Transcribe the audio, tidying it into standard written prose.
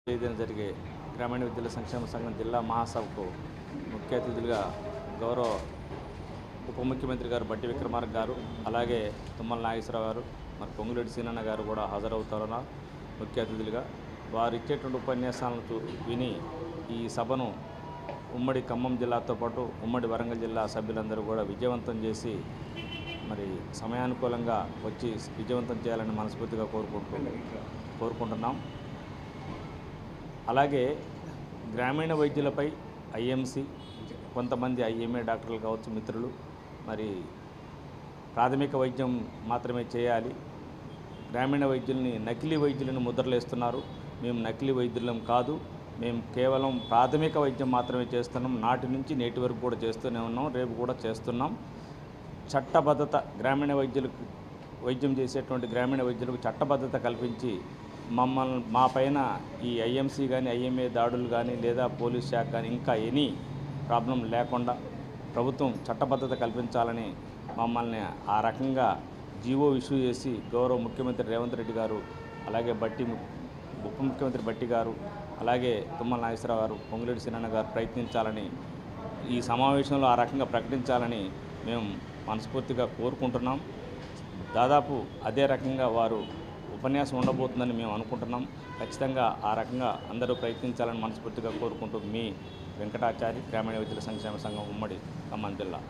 తేదీన జరిగే గ్రామీణ విద్యుల సంక్షేమ సంఘం జిల్లా మహాసభకు ముఖ్య అతిథులుగా గౌరవ ఉప ముఖ్యమంత్రి గారు బట్టి విక్రమార్క గారు, అలాగే తుమ్మల నాగేశ్వరరావు గారు, మరి పొంగులేటి సీనన్న గారు కూడా హాజరవుతారన్నారు ముఖ్య అతిథులుగా. వారు ఇచ్చేటువంటి ఉపన్యాసాలను విని ఈ సభను ఉమ్మడి ఖమ్మం జిల్లాతో పాటు ఉమ్మడి వరంగల్ జిల్లా సభ్యులందరూ కూడా విజయవంతం చేసి మరి సమయానుకూలంగా వచ్చి విజయవంతం చేయాలని మనస్ఫూర్తిగా కోరుకుంటున్నాం. అలాగే గ్రామీణ వైద్యులపై ఐఎంసి, కొంతమంది ఐఎంఏ డాక్టర్లు కావచ్చు మిత్రులు, మరి ప్రాథమిక వైద్యం మాత్రమే చేయాలి, గ్రామీణ వైద్యుల్ని నకిలీ వైద్యులను ముద్రలేస్తున్నారు. మేము నకిలీ వైద్యులం కాదు, మేము కేవలం ప్రాథమిక వైద్యం మాత్రమే చేస్తున్నాం. నాటి నుంచి నేటి వరకు కూడా చేస్తూనే ఉన్నాం, రేపు కూడా చేస్తున్నాం. చట్టబద్ధత గ్రామీణ వైద్యులకు వైద్యం చేసేటువంటి గ్రామీణ వైద్యులకు చట్టబద్ధత కల్పించి మా పైన ఈ ఐఎంసీ కానీ ఐఎంఏ దాడులు కానీ లేదా పోలీస్ శాఖ కానీ ఇంకా ఎనీ ప్రాబ్లం లేకుండా ప్రభుత్వం చట్టబద్ధత కల్పించాలని మమ్మల్ని ఆ రకంగా జీవో ఇష్యూ చేసి గౌరవ ముఖ్యమంత్రి రేవంత్ రెడ్డి గారు, అలాగే ఉప ముఖ్యమంత్రి బట్టి గారు, అలాగే తుమ్మల నాగేశ్వరరావు గారు, పొంగులేటి సీనన్న గారు ప్రయత్నించాలని, ఈ సమావేశంలో ఆ రకంగా ప్రకటించాలని మేము మనస్ఫూర్తిగా కోరుకుంటున్నాం. దాదాపు అదే రకంగా వారు ఉపన్యాసం ఉండబోతుందని మేము అనుకుంటున్నాం. ఖచ్చితంగా ఆ రకంగా అందరూ ప్రయత్నించాలని మనస్ఫూర్తిగా కోరుకుంటూ మీ వెంకటాచారి, గ్రామీణ విద్యుల సంక్షేమ సంఘం, ఉమ్మడి ఖమ్మం జిల్లా.